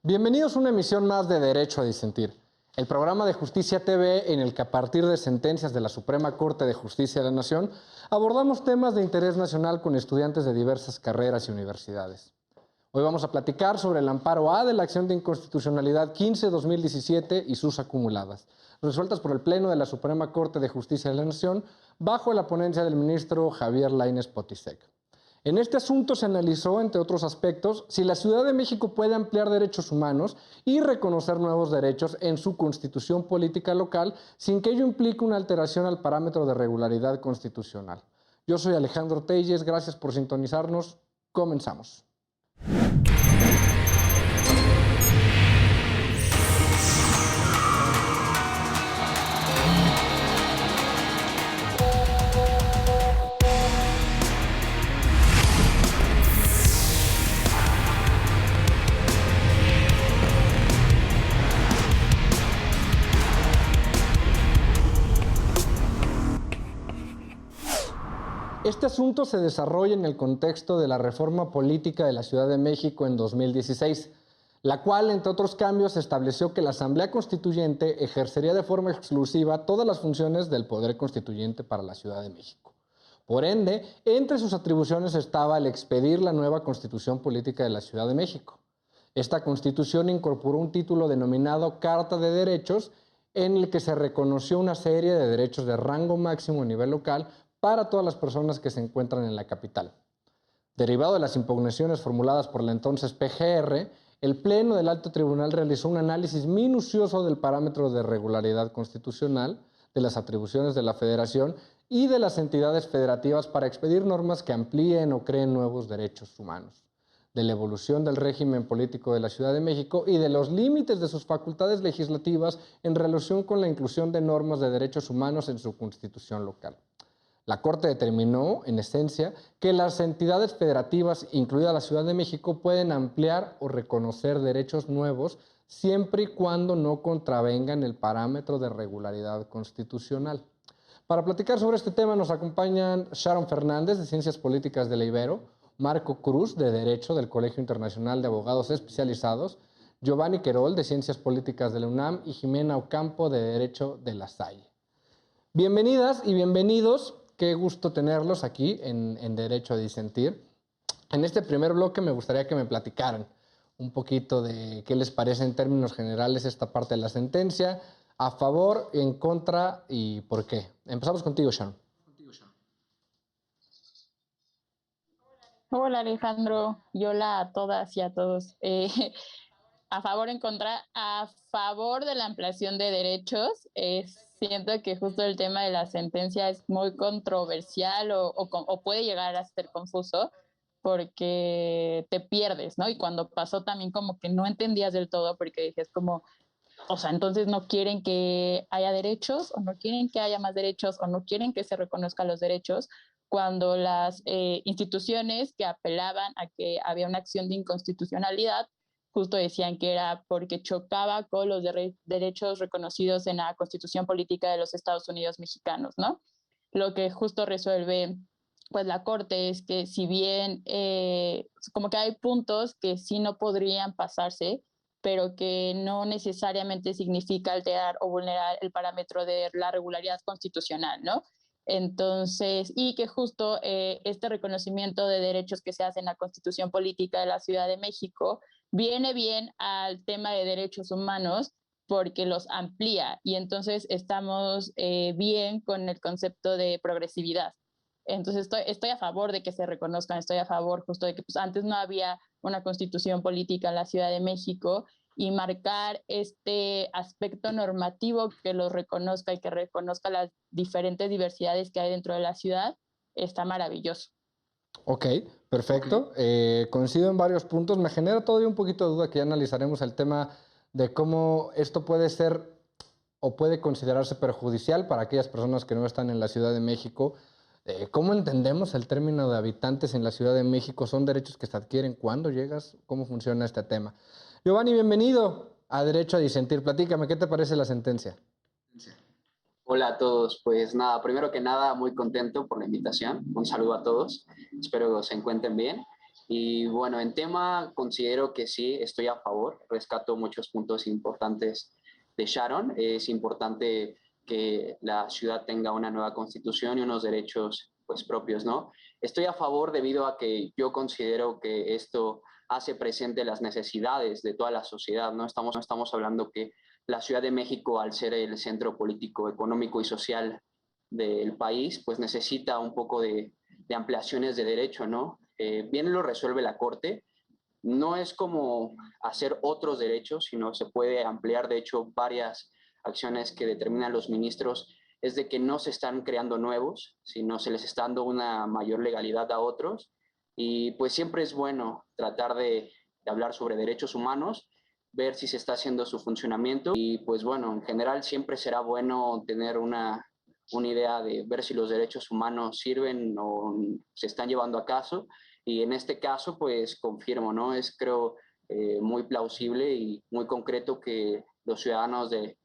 Bienvenidos a una emisión más de Derecho a Disentir, el programa de Justicia TV en el que a partir de sentencias de la Suprema Corte de Justicia de la Nación abordamos temas de interés nacional con estudiantes de diversas carreras y universidades. Hoy vamos a platicar sobre el amparo A de la acción de inconstitucionalidad 15-2017 y sus acumuladas, resueltas por el Pleno de la Suprema Corte de Justicia de la Nación bajo la ponencia del ministro Javier Lainez Potisek. En este asunto se analizó, entre otros aspectos, si la Ciudad de México puede ampliar derechos humanos y reconocer nuevos derechos en su constitución política local sin que ello implique una alteración al parámetro de regularidad constitucional. Yo soy Alejandro Telles, gracias por sintonizarnos. Comenzamos. Este asunto se desarrolla en el contexto de la reforma política de la Ciudad de México en 2016, la cual, entre otros cambios, estableció que la Asamblea Constituyente ejercería de forma exclusiva todas las funciones del Poder Constituyente para la Ciudad de México. Por ende, entre sus atribuciones estaba el expedir la nueva Constitución Política de la Ciudad de México. Esta Constitución incorporó un título denominado Carta de Derechos, en el que se reconoció una serie de derechos de rango máximo a nivel local para todas las personas que se encuentran en la capital. Derivado de las impugnaciones formuladas por la entonces PGR, el Pleno del Alto Tribunal realizó un análisis minucioso del parámetro de regularidad constitucional, de las atribuciones de la Federación y de las entidades federativas para expedir normas que amplíen o creen nuevos derechos humanos, de la evolución del régimen político de la Ciudad de México y de los límites de sus facultades legislativas en relación con la inclusión de normas de derechos humanos en su constitución local. La Corte determinó, en esencia, que las entidades federativas, incluida la Ciudad de México, pueden ampliar o reconocer derechos nuevos siempre y cuando no contravengan el parámetro de regularidad constitucional. Para platicar sobre este tema nos acompañan Sharon Fernández, de Ciencias Políticas de la Ibero, Marco Cruz, de Derecho del Colegio Internacional de Abogados Especializados, Giovanni Querol, de Ciencias Políticas de la UNAM, y Jimena Ocampo, de Derecho de La Salle. Bienvenidas y bienvenidos. Qué gusto tenerlos aquí en Derecho a Disentir. En este primer bloque me gustaría que me platicaran un poquito de qué les parece en términos generales esta parte de la sentencia, a favor, en contra y por qué. Empezamos contigo, Sharon. Hola Alejandro, y hola a todas y a todos. A favor, en contra, a favor de la ampliación de derechos. Siento que justo el tema de la sentencia es muy controversial o puede llegar a ser confuso porque te pierdes, ¿no? Y cuando pasó también como que no entendías del todo porque dices como, o sea, entonces no quieren que haya derechos o no quieren que haya más derechos o no quieren que se reconozcan los derechos cuando las instituciones que apelaban a que había una acción de inconstitucionalidad justo decían que era porque chocaba con los derechos reconocidos en la Constitución Política de los Estados Unidos Mexicanos, ¿no? Lo que justo resuelve pues la Corte es que si bien como que hay puntos que sí no podrían pasarse, pero que no necesariamente significa alterar o vulnerar el parámetro de la regularidad constitucional, ¿no? Entonces, y que justo este reconocimiento de derechos que se hace en la Constitución Política de la Ciudad de México viene bien al tema de derechos humanos porque los amplía y entonces estamos bien con el concepto de progresividad. Entonces estoy a favor de que se reconozcan, estoy a favor justo de que pues, antes no había una constitución política en la Ciudad de México y marcar este aspecto normativo que los reconozca y que reconozca las diferentes diversidades que hay dentro de la ciudad, está maravilloso. Ok, perfecto. Coincido en varios puntos. Me genera todavía un poquito de duda que ya analizaremos el tema de cómo esto puede ser o puede considerarse perjudicial para aquellas personas que no están en la Ciudad de México. ¿Cómo entendemos el término de habitantes en la Ciudad de México? ¿Son derechos que se adquieren cuando llegas? ¿Cómo funciona este tema? Giovanni, bienvenido a Derecho a Disentir. Platícame, ¿qué te parece la sentencia? Hola a todos, pues nada, primero que nada muy contento por la invitación, un saludo a todos, espero que se encuentren bien. Y bueno, en tema considero que sí, estoy a favor, rescato muchos puntos importantes de Sharon. Es importante que la ciudad tenga una nueva constitución y unos derechos pues propios, ¿no? Estoy a favor debido a que yo considero que esto hace presente las necesidades de toda la sociedad, ¿no? Estamos hablando que la Ciudad de México, al ser el centro político, económico y social del país, pues necesita un poco de ampliaciones de derecho, ¿no? Bien lo resuelve la Corte. No es como hacer otros derechos, sino se puede ampliar, de hecho, varias acciones que determinan los ministros, es de que no se están creando nuevos, sino se les está dando una mayor legalidad a otros. Y pues siempre es bueno tratar de hablar sobre derechos humanos, ver si se está haciendo su funcionamiento y pues bueno, en general siempre será bueno tener una idea de ver si los derechos humanos sirven o se están llevando a caso. Y en este caso, pues confirmo, ¿no? Es creo muy plausible y muy concreto que los ciudadanos de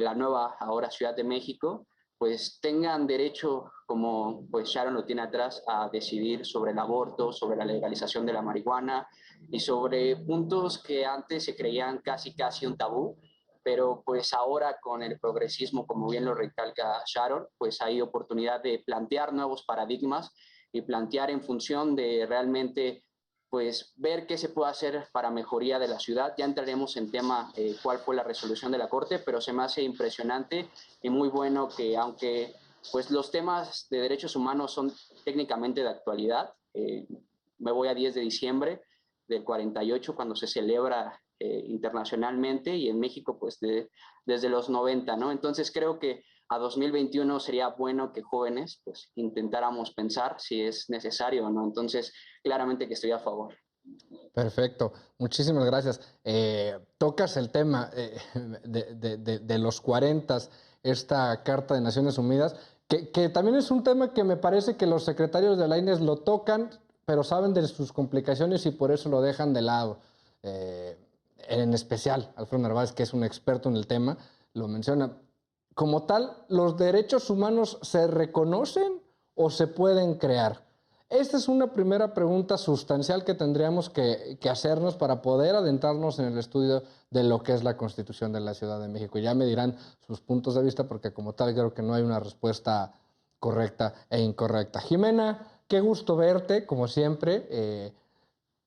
la nueva ahora Ciudad de México, pues tengan derecho, como pues Sharon lo tiene atrás, a decidir sobre el aborto, sobre la legalización de la marihuana y sobre puntos que antes se creían casi un tabú, pero pues ahora con el progresismo, como bien lo recalca Sharon, pues hay oportunidad de plantear nuevos paradigmas y plantear en función de realmente pues ver qué se puede hacer para mejoría de la ciudad. Ya entraremos en tema cuál fue la resolución de la Corte, pero se me hace impresionante y muy bueno que aunque pues los temas de derechos humanos son técnicamente de actualidad, me voy a 10 de diciembre del 48 cuando se celebra internacionalmente y en México pues desde los 90, ¿no? Entonces creo que a 2021 sería bueno que jóvenes pues intentáramos pensar si es necesario o no. Entonces, claramente que estoy a favor. Perfecto, muchísimas gracias. Tocas el tema de los 40, esta Carta de Naciones Unidas, que también es un tema que me parece que los secretarios de la INES lo tocan, pero saben de sus complicaciones y por eso lo dejan de lado. En especial, Alfredo Narváez, que es un experto en el tema, lo menciona. Como tal, ¿los derechos humanos se reconocen o se pueden crear? Esta es una primera pregunta sustancial que tendríamos que hacernos para poder adentrarnos en el estudio de lo que es la Constitución de la Ciudad de México. Ya me dirán sus puntos de vista porque como tal creo que no hay una respuesta correcta e incorrecta. Jimena, qué gusto verte, como siempre.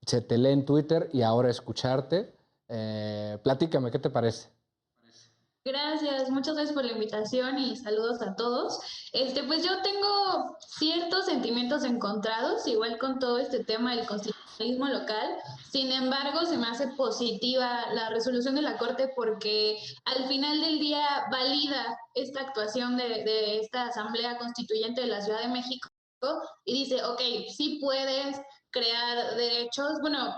Se te lee en Twitter y ahora escucharte. Platícame, ¿qué te parece? Gracias, muchas gracias por la invitación y saludos a todos. Pues yo tengo ciertos sentimientos encontrados, igual con todo este tema del constitucionalismo local. Sin embargo, se me hace positiva la resolución de la Corte porque al final del día valida esta actuación de esta Asamblea Constituyente de la Ciudad de México y dice, ok, sí puedes crear derechos, bueno,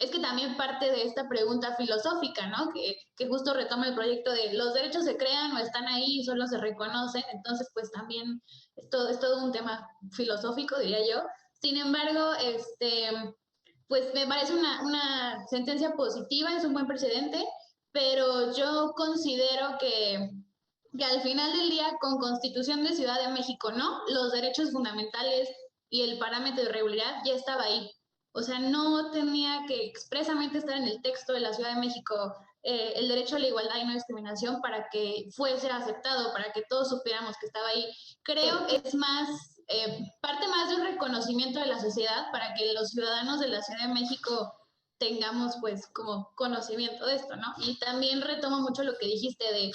es que también parte de esta pregunta filosófica, ¿no? Que justo retoma el proyecto de los derechos se crean o están ahí y solo se reconocen, entonces pues también es todo un tema filosófico, diría yo. Sin embargo, pues me parece una sentencia positiva, es un buen precedente, pero yo considero que al final del día, con Constitución de Ciudad de México, ¿no? Los derechos fundamentales y el parámetro de regularidad ya estaba ahí. O sea, no tenía que expresamente estar en el texto de la Ciudad de México el derecho a la igualdad y no discriminación para que fuese aceptado, para que todos supiéramos que estaba ahí. Creo que es más, parte más de un reconocimiento de la sociedad para que los ciudadanos de la Ciudad de México tengamos pues como conocimiento de esto, ¿no? Y también retomo mucho lo que dijiste de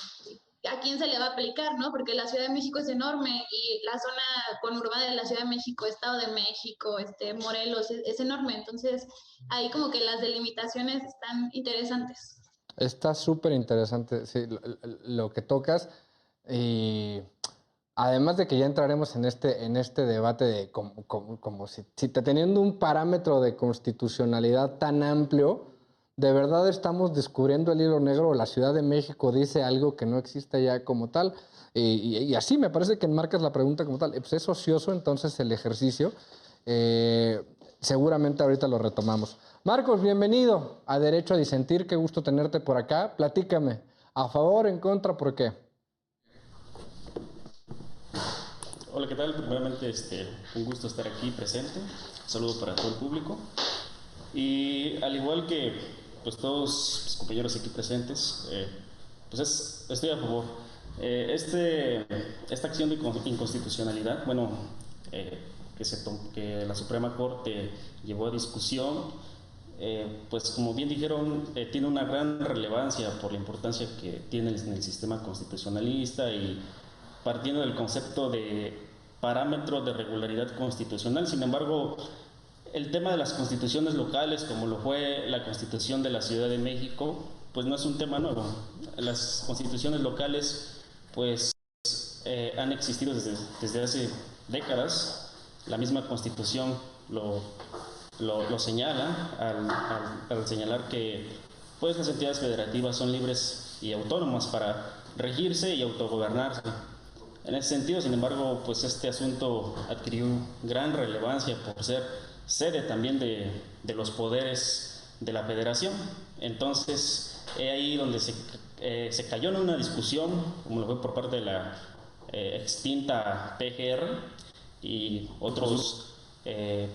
a quién se le va a aplicar, ¿no? Porque la Ciudad de México es enorme y la zona conurbada de la Ciudad de México, Estado de México, Morelos, es enorme. Entonces, ahí como que las delimitaciones están interesantes. Está súper interesante, sí, lo que tocas. Y además de que ya entraremos en este debate de como si teniendo un parámetro de constitucionalidad tan amplio, de verdad estamos descubriendo el hilo negro. La Ciudad de México dice algo que no existe ya como tal. Y así me parece que enmarcas la pregunta como tal. Pues es ocioso entonces el ejercicio. Seguramente ahorita lo retomamos. Marcos, bienvenido a Derecho a Disentir. Qué gusto tenerte por acá. Platícame. ¿A favor, en contra, por qué? Hola, ¿qué tal? Primeramente, un gusto estar aquí presente. Un saludo para todo el público. Y al igual que pues, todos los compañeros aquí presentes, estoy a favor. Esta acción de inconstitucionalidad, bueno, que la Suprema Corte llevó a discusión, pues como bien dijeron, tiene una gran relevancia por la importancia que tiene en el sistema constitucionalista y partiendo del concepto de parámetro de regularidad constitucional. Sin embargo, el tema de las constituciones locales, como lo fue la Constitución de la Ciudad de México, pues no es un tema nuevo. Las constituciones locales, pues, han existido desde hace décadas. La misma Constitución lo señala al señalar que pues, las entidades federativas son libres y autónomas para regirse y autogobernarse. En ese sentido, sin embargo, pues este asunto adquirió gran relevancia por ser sede también de los poderes de la federación. Entonces, es ahí donde se cayó en una discusión, como lo fue por parte de la extinta PGR y otros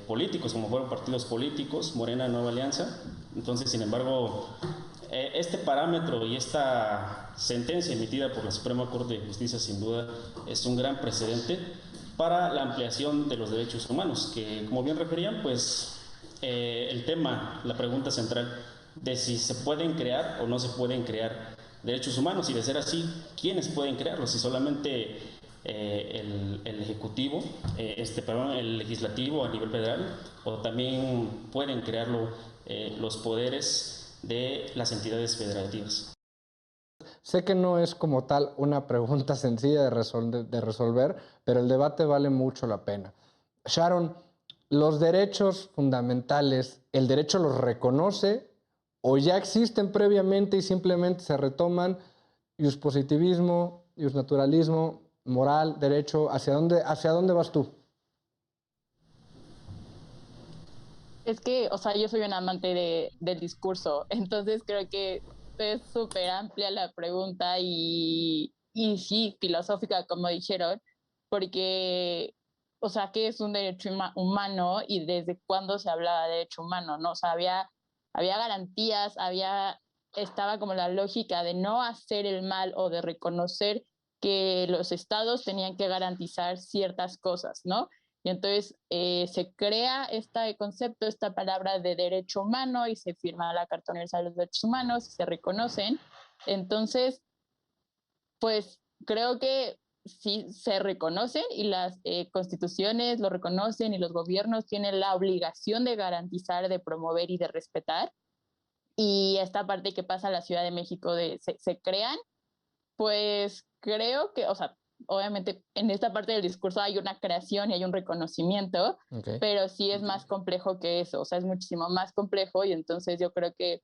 políticos, como fueron partidos políticos, Morena, Nueva Alianza. Entonces, sin embargo, este parámetro y esta sentencia emitida por la Suprema Corte de Justicia sin duda es un gran precedente para la ampliación de los derechos humanos, que como bien referían, pues el tema, la pregunta central de si se pueden crear o no se pueden crear derechos humanos, y de ser así, ¿quiénes pueden crearlos? Si solamente el Ejecutivo, el Legislativo a nivel federal, o también pueden crearlo los poderes de las entidades federativas. Sé que no es como tal una pregunta sencilla de resolver, pero el debate vale mucho la pena. Sharon, ¿los derechos fundamentales, el derecho los reconoce o ya existen previamente y simplemente se retoman? Positivismo, naturalismo, moral, derecho, ¿hacia dónde vas tú? Es que, o sea, yo soy un amante del discurso, entonces creo que es súper amplia la pregunta y sí, filosófica, como dijeron, porque, o sea, ¿qué es un derecho humano y desde cuándo se hablaba de derecho humano? ¿No? O sea, había garantías, estaba como la lógica de no hacer el mal o de reconocer que los estados tenían que garantizar ciertas cosas, ¿no? Y entonces se crea este concepto, esta palabra de derecho humano y se firma la Carta Universal de los Derechos Humanos, se reconocen. Entonces, pues creo que sí se reconocen y las constituciones lo reconocen y los gobiernos tienen la obligación de garantizar, de promover y de respetar. Y esta parte que pasa en la Ciudad de México se crean, pues creo que, o sea, obviamente en esta parte del discurso hay una creación y hay un reconocimiento, Okay. pero sí es más complejo que eso, o sea, es muchísimo más complejo y entonces yo creo que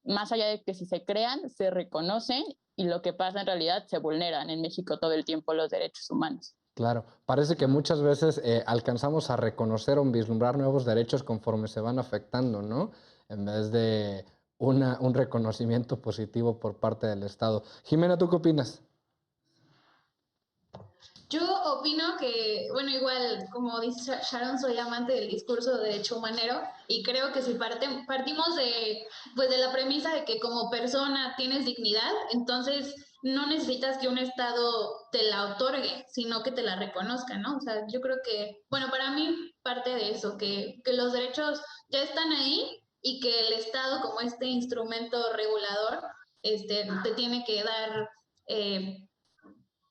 más allá de que si se crean, se reconocen y lo que pasa en realidad se vulneran en México todo el tiempo los derechos humanos. Claro, parece que muchas veces alcanzamos a reconocer o vislumbrar nuevos derechos conforme se van afectando, ¿no? En vez de un reconocimiento positivo por parte del Estado. Jimena, ¿tú qué opinas? Yo opino que, bueno, igual, como dice Sharon, soy amante del discurso de derecho humanero y creo que si partimos pues de la premisa de que como persona tienes dignidad, entonces no necesitas que un Estado te la otorgue, sino que te la reconozca, ¿no? O sea, yo creo que, bueno, para mí parte de eso, que los derechos ya están ahí y que el Estado como este instrumento regulador, te tiene que dar...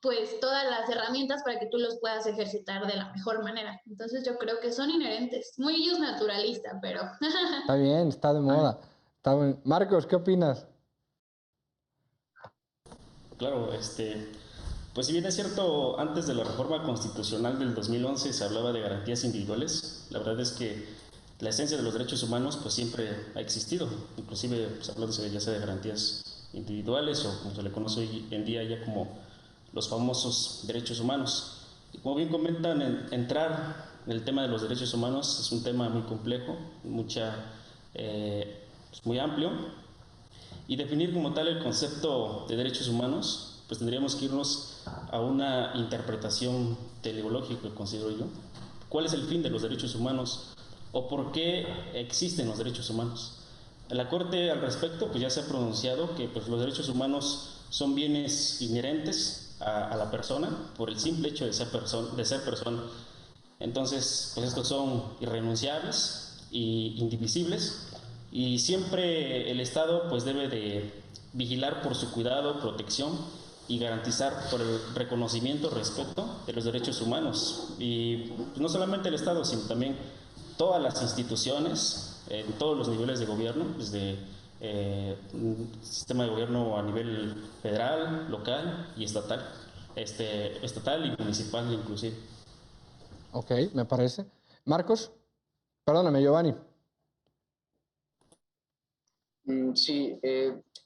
pues todas las herramientas para que tú los puedas ejercitar de la mejor manera. Entonces yo creo que son inherentes, muy ellos naturalista, pero... Está bien, está de moda. Está bien. Marcos, ¿qué opinas? Claro, pues si bien es cierto, antes de la reforma constitucional del 2011 se hablaba de garantías individuales, la verdad es que la esencia de los derechos humanos pues siempre ha existido, inclusive pues, hablándose ya sea de garantías individuales o como se le conoce hoy en día ya como los famosos derechos humanos. Y como bien comentan, entrar en el tema de los derechos humanos es un tema muy complejo, pues muy amplio, y definir como tal el concepto de derechos humanos pues tendríamos que irnos a una interpretación teleológica, considero yo. ¿Cuál es el fin de los derechos humanos o por qué existen los derechos humanos? La Corte al respecto pues ya se ha pronunciado que pues, los derechos humanos son bienes inherentes a la persona por el simple hecho de ser persona. Entonces, pues estos son irrenunciables e indivisibles y siempre el Estado pues debe de vigilar por su cuidado, protección y garantizar por el reconocimiento, respeto de los derechos humanos. Y pues, no solamente el Estado, sino también todas las instituciones, en todos los niveles de gobierno, desde sistema de gobierno a nivel federal, local y estatal, estatal y municipal inclusive. Ok, me parece. Marcos, perdóname, Giovanni. Sí,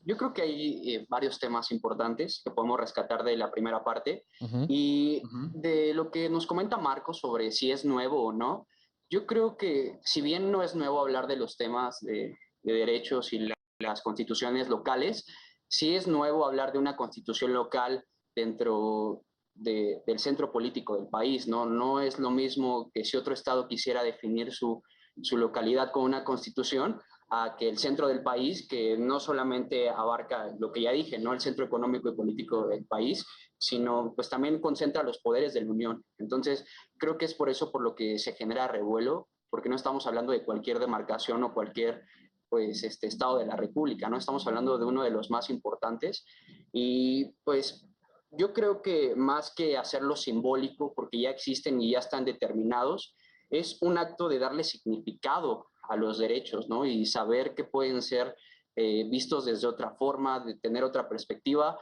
yo creo que hay varios temas importantes que podemos rescatar de la primera parte y de lo que nos comenta Marcos sobre si es nuevo o no. Yo creo que si bien no es nuevo hablar de los temas de derechos y las constituciones locales, sí es nuevo hablar de una constitución local dentro del centro político del país, ¿no? No es lo mismo que si otro estado quisiera definir su localidad con una constitución, a que el centro del país, que no solamente abarca lo que ya dije, ¿no? El centro económico y político del país, sino pues también concentra los poderes de la Unión. Entonces, creo que es por eso por lo que se genera revuelo, porque no estamos hablando de cualquier demarcación o cualquier pues, estado de la República, ¿no? Estamos hablando de uno de los más importantes y pues yo creo que más que hacerlo simbólico, porque ya existen y ya están determinados, es un acto de darle significado a los derechos, ¿no? Y saber que pueden ser vistos desde otra forma, de tener otra perspectiva.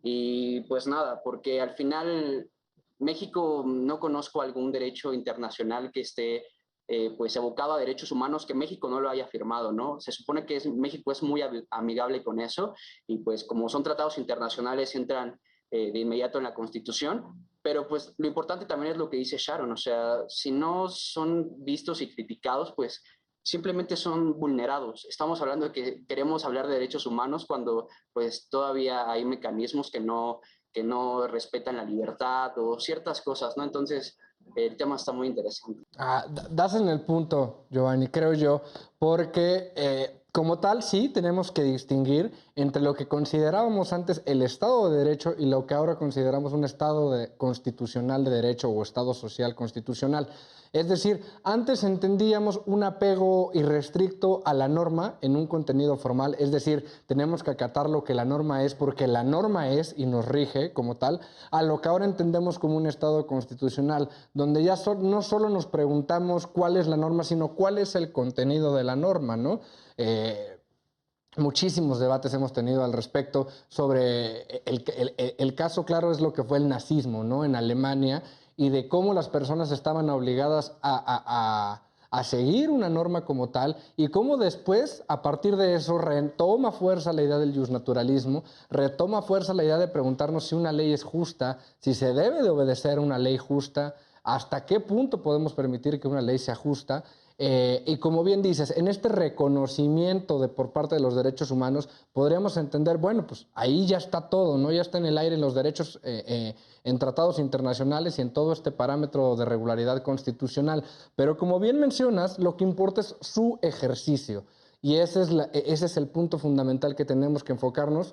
Y pues nada, porque al final México no conozco algún derecho internacional que esté pues evocado a derechos humanos que México no lo haya firmado, ¿no? Se supone que México es muy amigable con eso y pues como son tratados internacionales entran de inmediato en la Constitución, pero pues lo importante también es lo que dice Sharon, o sea, si no son vistos y criticados, pues simplemente son vulnerados. Estamos hablando de que queremos hablar de derechos humanos cuando pues todavía hay mecanismos que no respetan la libertad o ciertas cosas, ¿no? Entonces, el tema está muy interesante. Das en el punto, Giovanni, creo yo, porque como tal sí tenemos que distinguir entre lo que considerábamos antes el Estado de Derecho y lo que ahora consideramos un Estado constitucional de derecho o Estado social constitucional. Es decir, antes entendíamos un apego irrestricto a la norma en un contenido formal, es decir, tenemos que acatar lo que la norma es porque la norma es y nos rige como tal, a lo que ahora entendemos como un Estado constitucional, donde ya no solo nos preguntamos cuál es la norma, sino cuál es el contenido de la norma, ¿no? Muchísimos debates hemos tenido al respecto sobre el caso claro es lo que fue el nazismo, ¿no? En Alemania, y de cómo las personas estaban obligadas a seguir una norma como tal y cómo después, a partir de eso, retoma fuerza la idea del justnaturalismo, retoma fuerza la idea de preguntarnos si una ley es justa, si se debe de obedecer una ley justa, hasta qué punto podemos permitir que una ley sea justa. Y como bien dices, en este reconocimiento por parte de los derechos humanos, podríamos entender, bueno, pues ahí ya está todo, ¿no? Ya está en el aire los derechos en tratados internacionales y en todo este parámetro de regularidad constitucional. Pero como bien mencionas, lo que importa es su ejercicio. Y ese es el punto fundamental que tenemos que enfocarnos,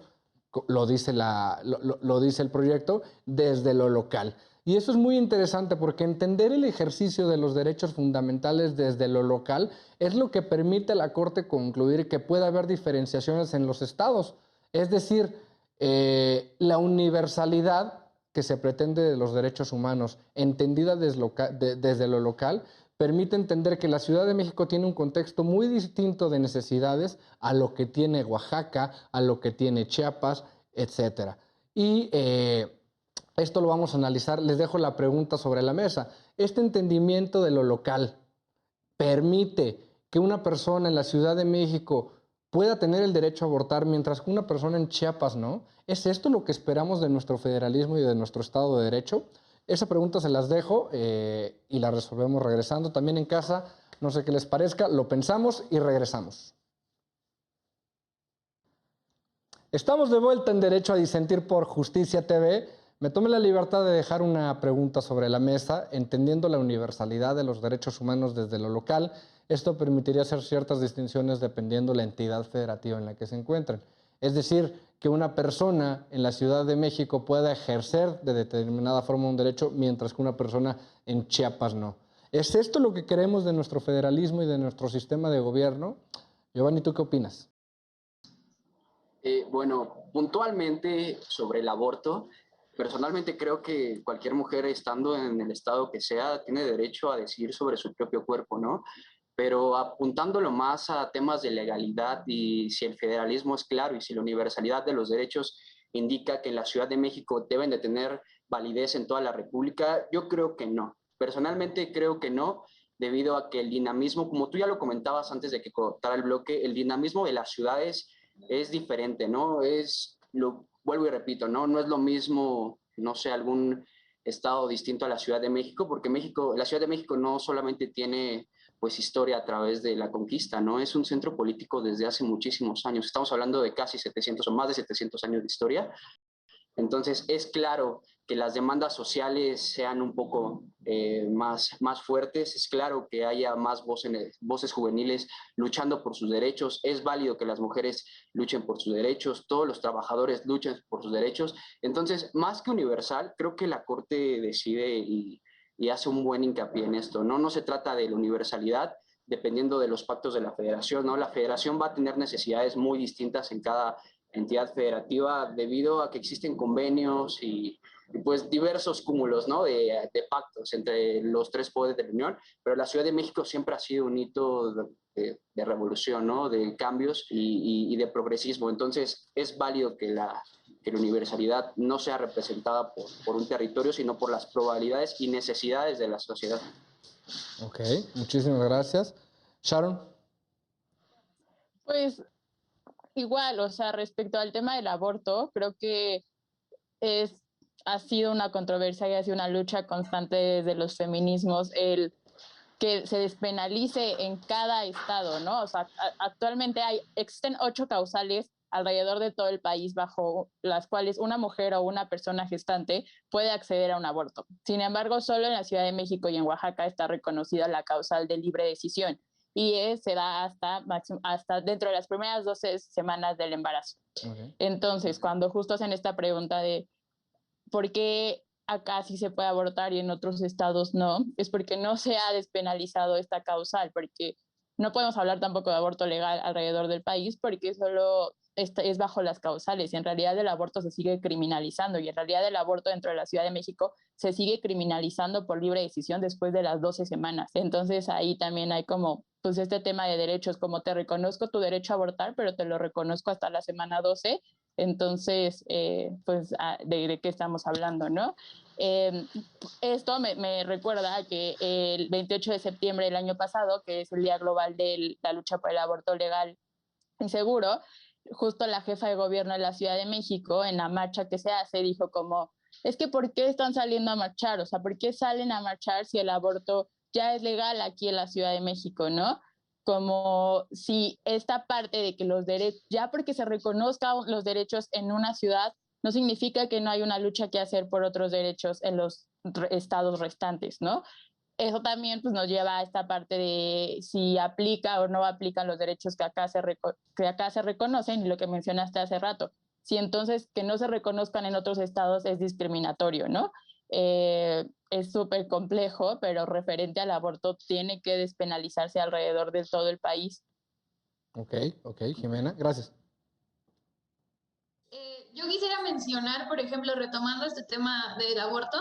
lo dice el proyecto, desde lo local. Y eso es muy interesante porque entender el ejercicio de los derechos fundamentales desde lo local es lo que permite a la Corte concluir que puede haber diferenciaciones en los estados. Es decir, la universalidad que se pretende de los derechos humanos, entendida desde lo local, permite entender que la Ciudad de México tiene un contexto muy distinto de necesidades a lo que tiene Oaxaca, a lo que tiene Chiapas, etc. Y esto lo vamos a analizar. Les dejo la pregunta sobre la mesa. ¿Este entendimiento de lo local permite que una persona en la Ciudad de México pueda tener el derecho a abortar mientras que una persona en Chiapas no? ¿Es esto lo que esperamos de nuestro federalismo y de nuestro Estado de Derecho? Esa pregunta se las dejo y la resolvemos regresando. También en casa, no sé qué les parezca, lo pensamos y regresamos. Estamos de vuelta en Derecho a Disentir por Justicia TV. Me tomé la libertad de dejar una pregunta sobre la mesa, entendiendo la universalidad de los derechos humanos desde lo local. Esto permitiría hacer ciertas distinciones dependiendo la entidad federativa en la que se encuentren. Es decir, que una persona en la Ciudad de México pueda ejercer de determinada forma un derecho, mientras que una persona en Chiapas no. ¿Es esto lo que queremos de nuestro federalismo y de nuestro sistema de gobierno? Giovanni, ¿tú qué opinas? Bueno, puntualmente sobre el aborto, personalmente creo que cualquier mujer estando en el estado que sea tiene derecho a decidir sobre su propio cuerpo, ¿no? Pero apuntándolo más a temas de legalidad y si el federalismo es claro y si la universalidad de los derechos indica que en la Ciudad de México deben de tener validez en toda la República, yo creo que no. Personalmente creo que no, debido a que el dinamismo, como tú ya lo comentabas antes de que cortara el bloque, el dinamismo de las ciudades es diferente, ¿no? Lo vuelvo y repito, ¿no? No es lo mismo, no sé, algún estado distinto a la Ciudad de México, porque la Ciudad de México no solamente tiene pues historia a través de la conquista, ¿no? Es un centro político desde hace muchísimos años. Estamos hablando de casi 700 o más de 700 años de historia. Entonces, es claro que las demandas sociales sean un poco más fuertes. Es claro que haya más voces juveniles luchando por sus derechos. Es válido que las mujeres luchen por sus derechos, todos los trabajadores luchen por sus derechos. Entonces, más que universal, creo que la Corte decide y hace un buen hincapié en esto, ¿no? No se trata de la universalidad, dependiendo de los pactos de la federación, ¿no? La federación va a tener necesidades muy distintas en cada entidad federativa debido a que existen convenios y pues diversos cúmulos, ¿no? de pactos entre los tres poderes de la Unión, pero la Ciudad de México siempre ha sido un hito de revolución, ¿no? De cambios y de progresismo. Entonces es válido que la universalidad no sea representada por un territorio, sino por las probabilidades y necesidades de la sociedad. Ok, muchísimas gracias. Sharon. Pues igual, o sea, respecto al tema del aborto, creo que ha sido una controversia y ha sido una lucha constante desde los feminismos el que se despenalice en cada estado, ¿no? O sea, actualmente existen 8 causales alrededor de todo el país bajo las cuales una mujer o una persona gestante puede acceder a un aborto. Sin embargo, solo en la Ciudad de México y en Oaxaca está reconocida la causal de libre decisión y se da hasta dentro de las primeras 12 semanas del embarazo. Okay. Entonces, cuando justo hacen esta pregunta de ¿por qué acá sí se puede abortar y en otros estados no? Es porque no se ha despenalizado esta causal, porque no podemos hablar tampoco de aborto legal alrededor del país porque solo es bajo las causales y en realidad el aborto se sigue criminalizando y en realidad el aborto dentro de la Ciudad de México se sigue criminalizando por libre decisión después de las 12 semanas. Entonces ahí también hay como pues este tema de derechos, como te reconozco tu derecho a abortar, pero te lo reconozco hasta la semana 12. Entonces, pues, ¿de qué estamos hablando, no? Esto me recuerda que el 28 de septiembre del año pasado, que es el Día Global de la lucha por el aborto legal y seguro, justo la jefa de gobierno de la Ciudad de México, en la marcha que se hace, dijo como, es que ¿por qué están saliendo a marchar? O sea, ¿por qué salen a marchar si el aborto ya es legal aquí en la Ciudad de México, ¿no? Como si esta parte de que los derechos, ya porque se reconozcan los derechos en una ciudad, no significa que no hay una lucha que hacer por otros derechos en los estados restantes, ¿no? Eso también pues, nos lleva a esta parte de si aplica o no aplican los derechos que acá se reconocen, y lo que mencionaste hace rato. Si entonces que no se reconozcan en otros estados es discriminatorio, ¿no? Es súper complejo, pero referente al aborto tiene que despenalizarse alrededor de todo el país. Ok, Jimena, gracias. Yo quisiera mencionar, por ejemplo, retomando este tema del aborto,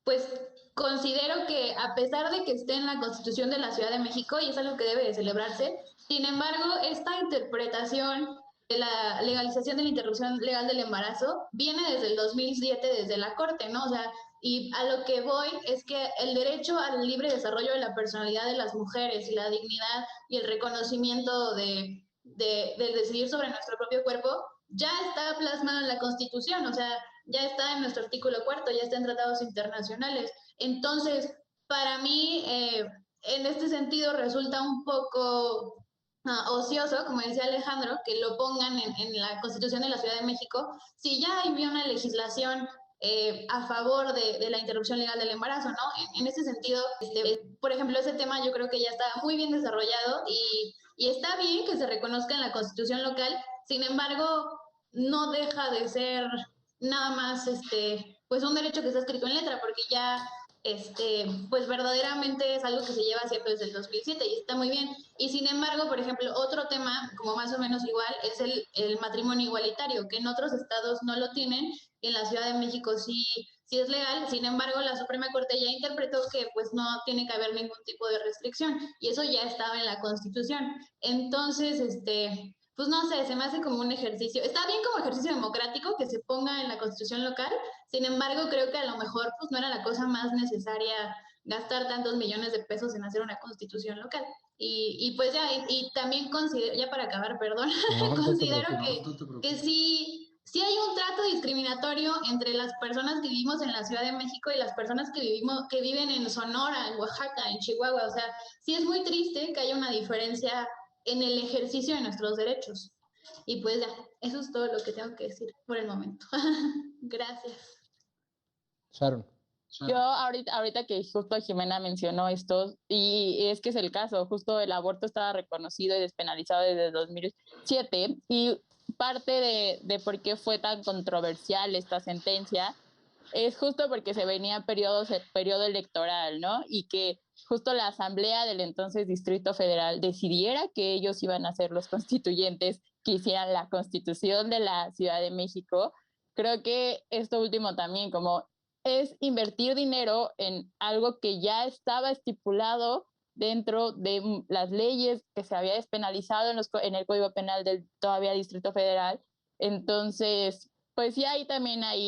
pues considero que a pesar de que esté en la Constitución de la Ciudad de México, y es algo que debe de celebrarse, sin embargo, esta interpretación de la legalización de la interrupción legal del embarazo viene desde el 2007, desde la Corte, ¿no? O sea, y a lo que voy es que el derecho al libre desarrollo de la personalidad de las mujeres y la dignidad y el reconocimiento del decidir sobre nuestro propio cuerpo ya está plasmado en la Constitución, o sea, ya está en nuestro artículo 4, ya está en tratados internacionales. Entonces, para mí, en este sentido, resulta un poco ocioso, como decía Alejandro, que lo pongan en la Constitución de la Ciudad de México, si ya hay una legislación a favor de la interrupción legal del embarazo, ¿no? En ese sentido, por ejemplo, ese tema yo creo que ya está muy bien desarrollado y está bien que se reconozca en la Constitución local, sin embargo, no deja de ser nada más, pues un derecho que está escrito en letra, porque ya pues verdaderamente es algo que se lleva haciendo desde el 2007 y está muy bien. Y sin embargo, por ejemplo, otro tema, como más o menos igual, es el matrimonio igualitario, que en otros estados no lo tienen y en la Ciudad de México sí es legal. Sin embargo, la Suprema Corte ya interpretó que pues no tiene que haber ningún tipo de restricción y eso ya estaba en la Constitución. Entonces, pues no sé, se me hace como un ejercicio, está bien como ejercicio democrático que se ponga en la Constitución local, sin embargo, creo que a lo mejor pues no era la cosa más necesaria gastar tantos millones de pesos en hacer una constitución local. Y pues ya, y también considero, ya para acabar, perdón, No, no te considero preocupes. que sí hay un trato discriminatorio entre las personas que vivimos en la Ciudad de México y las personas que viven en Sonora, en Oaxaca, en Chihuahua. O sea, sí es muy triste que haya una diferencia en el ejercicio de nuestros derechos. Y pues ya, eso es todo lo que tengo que decir por el momento. Gracias. Sharon. Yo ahorita que justo Jimena mencionó esto, y es que es el caso, justo el aborto estaba reconocido y despenalizado desde 2007, y parte de por qué fue tan controversial esta sentencia es justo porque se venía periodo electoral, ¿no? Y que justo la asamblea del entonces Distrito Federal decidiera que ellos iban a ser los constituyentes que hicieran la constitución de la Ciudad de México. Creo que esto último también, como es invertir dinero en algo que ya estaba estipulado dentro de las leyes que se había despenalizado en el Código Penal del todavía Distrito Federal. Entonces, pues sí, ahí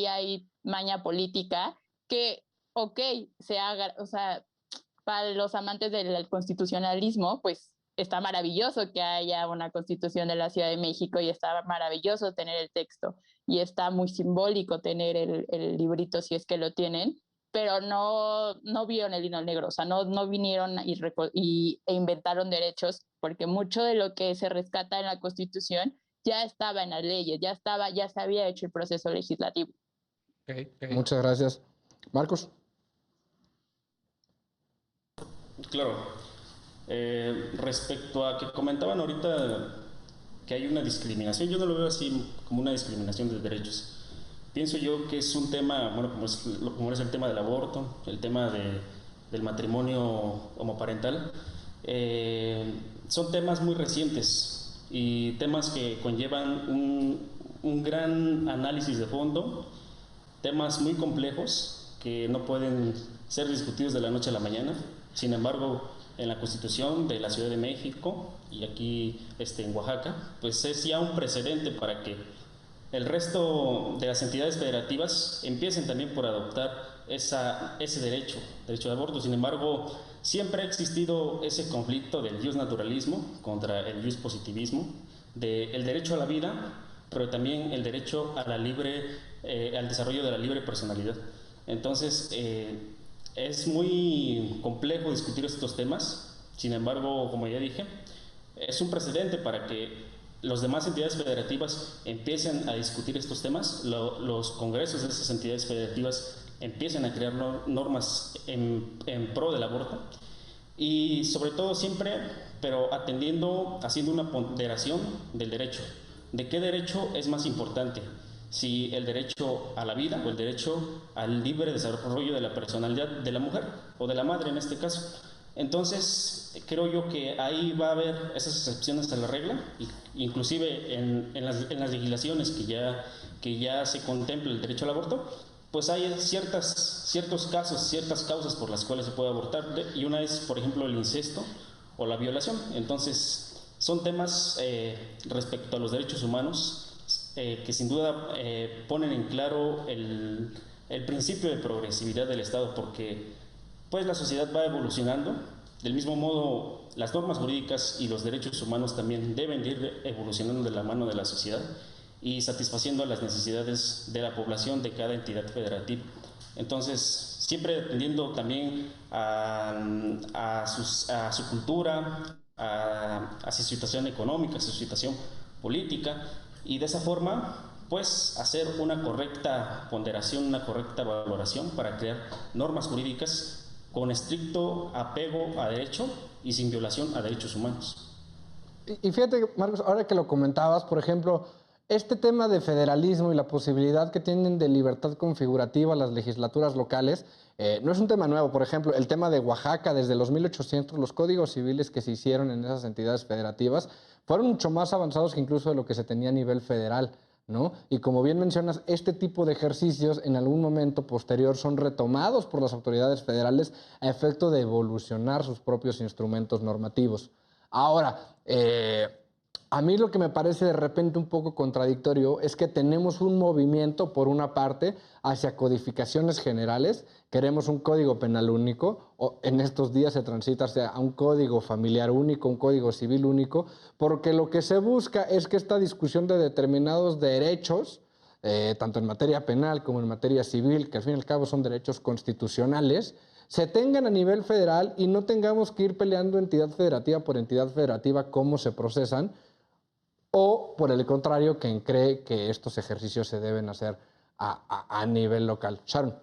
hay maña política que, ok, se haga, o sea, para los amantes del constitucionalismo, pues está maravilloso que haya una constitución de la Ciudad de México y está maravilloso tener el texto y está muy simbólico tener el librito si es que lo tienen, pero no vieron el hilo negro, o sea, no vinieron e inventaron derechos, porque mucho de lo que se rescata en la Constitución ya estaba en las leyes, ya se había hecho el proceso legislativo. Okay. Muchas gracias. Marcos. Claro. Respecto a que comentaban ahorita que hay una discriminación, yo no lo veo así como una discriminación de derechos. Pienso yo que es un tema, bueno, como es el tema del aborto, el tema del matrimonio homoparental, son temas muy recientes y temas que conllevan un gran análisis de fondo, temas muy complejos que no pueden ser discutidos de la noche a la mañana. Sin embargo, en la Constitución de la Ciudad de México y aquí en Oaxaca, pues es ya un precedente para que el resto de las entidades federativas empiecen también por adoptar ese derecho de aborto. Sin embargo, siempre ha existido ese conflicto del jus naturalismo contra el jus positivismo, del derecho a la vida, pero también el derecho a al desarrollo de la libre personalidad. Entonces, es muy complejo discutir estos temas. Sin embargo, como ya dije, es un precedente para que las demás entidades federativas empiecen a discutir estos temas, los congresos de esas entidades federativas empiecen a crear normas en pro del aborto y sobre todo siempre, pero haciendo una ponderación del derecho. ¿De qué derecho es más importante? Si el derecho a la vida o el derecho al libre desarrollo de la personalidad de la mujer o de la madre en este caso. Entonces, creo yo que ahí va a haber esas excepciones a la regla, inclusive en las legislaciones que ya se contempla el derecho al aborto, pues hay ciertos casos, ciertas causas por las cuales se puede abortar, y una es, por ejemplo, el incesto o la violación. Entonces, son temas respecto a los derechos humanos que sin duda ponen en claro el principio de progresividad del Estado, porque pues la sociedad va evolucionando. Del mismo modo, las normas jurídicas y los derechos humanos también deben ir evolucionando de la mano de la sociedad y satisfaciendo las necesidades de la población de cada entidad federativa. Entonces, siempre atendiendo también a su cultura, a su situación económica, a su situación política, y de esa forma pues hacer una correcta ponderación, una correcta valoración para crear normas jurídicas con estricto apego a derecho y sin violación a derechos humanos. Y fíjate, Marcos, ahora que lo comentabas, por ejemplo, este tema de federalismo y la posibilidad que tienen de libertad configurativa las legislaturas locales no es un tema nuevo. Por ejemplo, el tema de Oaxaca, desde los 1800, los códigos civiles que se hicieron en esas entidades federativas fueron mucho más avanzados que incluso de lo que se tenía a nivel federal, ¿no? Y como bien mencionas, este tipo de ejercicios en algún momento posterior son retomados por las autoridades federales a efecto de evolucionar sus propios instrumentos normativos. Ahora, a mí lo que me parece de repente un poco contradictorio es que tenemos un movimiento, por una parte, hacia codificaciones generales. Queremos un código penal único, o en estos días se transita hacia un código familiar único, un código civil único, porque lo que se busca es que esta discusión de determinados derechos, tanto en materia penal como en materia civil, que al fin y al cabo son derechos constitucionales, se tengan a nivel federal y no tengamos que ir peleando entidad federativa por entidad federativa cómo se procesan, o por el contrario, quien cree que estos ejercicios se deben hacer a nivel local. Sharon.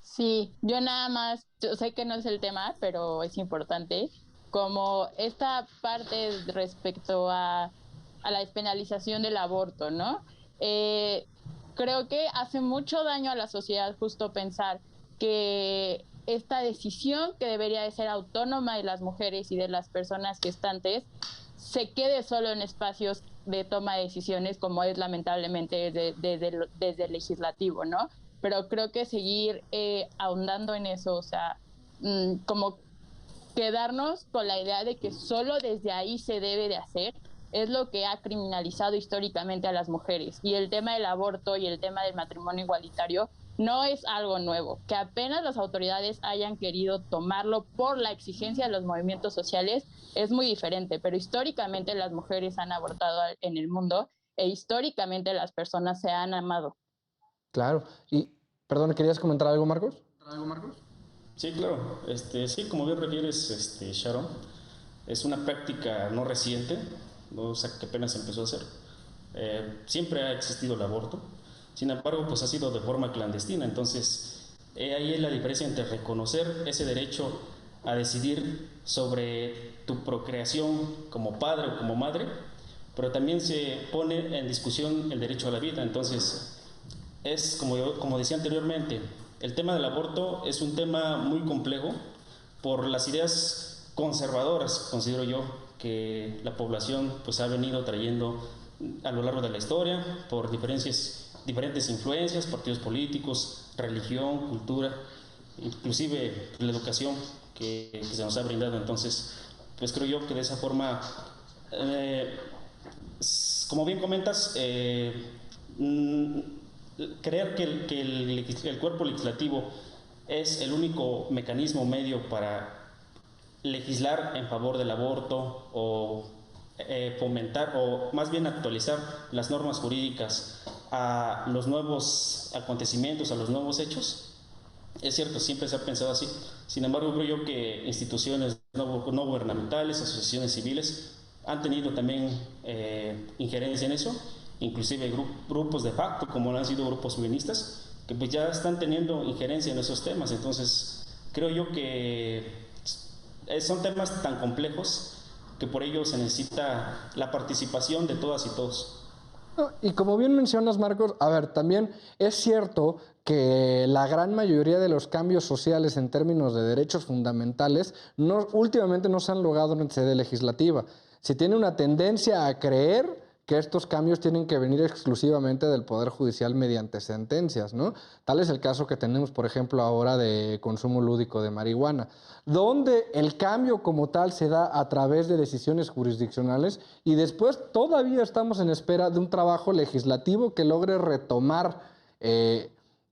Sí, yo nada más, yo sé que no es el tema, pero es importante, como esta parte respecto a la despenalización del aborto, ¿no? Creo que hace mucho daño a la sociedad justo pensar que esta decisión que debería de ser autónoma de las mujeres y de las personas gestantes se quede solo en espacios de toma de decisiones como es lamentablemente desde el legislativo, ¿no? Pero creo que seguir ahondando en eso, o sea, como quedarnos con la idea de que solo desde ahí se debe de hacer, es lo que ha criminalizado históricamente a las mujeres. Y el tema del aborto y el tema del matrimonio igualitario no es algo nuevo. Que apenas las autoridades hayan querido tomarlo por la exigencia de los movimientos sociales es muy diferente, pero históricamente las mujeres han abortado en el mundo e históricamente las personas se han amado. Claro. Y, perdón, ¿querías comentar algo, Marcos? Sí, claro. Sí, como bien refieres, Sharon, es una práctica no reciente, ¿no? O sea, que apenas empezó a hacer. Siempre ha existido el aborto, sin embargo, pues ha sido de forma clandestina. Entonces, ahí es la diferencia entre reconocer ese derecho a decidir sobre tu procreación como padre o como madre, pero también se pone en discusión el derecho a la vida. Entonces, es como decía anteriormente, el tema del aborto es un tema muy complejo por las ideas conservadoras, considero yo, que la población pues ha venido trayendo a lo largo de la historia por diferentes influencias, partidos políticos, religión, cultura, inclusive la educación que se nos ha brindado. Entonces, pues creo yo que de esa forma, como bien comentas, creer que el cuerpo legislativo es el único mecanismo medio para legislar en favor del aborto o fomentar o más bien actualizar las normas jurídicas a los nuevos acontecimientos, a los nuevos hechos. Es cierto, siempre se ha pensado así. Sin embargo, creo yo que instituciones no gubernamentales, asociaciones civiles han tenido también injerencia en eso, inclusive grupos de facto, como han sido grupos feministas, que pues ya están teniendo injerencia en esos temas. Entonces, creo yo que son temas tan complejos que por ello se necesita la participación de todas y todos. Y como bien mencionas, Marcos, a ver, también es cierto que la gran mayoría de los cambios sociales en términos de derechos fundamentales últimamente no se han logrado en sede legislativa. Se tiene una tendencia a creer que estos cambios tienen que venir exclusivamente del Poder Judicial mediante sentencias, ¿no? Tal es el caso que tenemos, por ejemplo, ahora de consumo lúdico de marihuana, donde el cambio como tal se da a través de decisiones jurisdiccionales y después todavía estamos en espera de un trabajo legislativo que logre retomar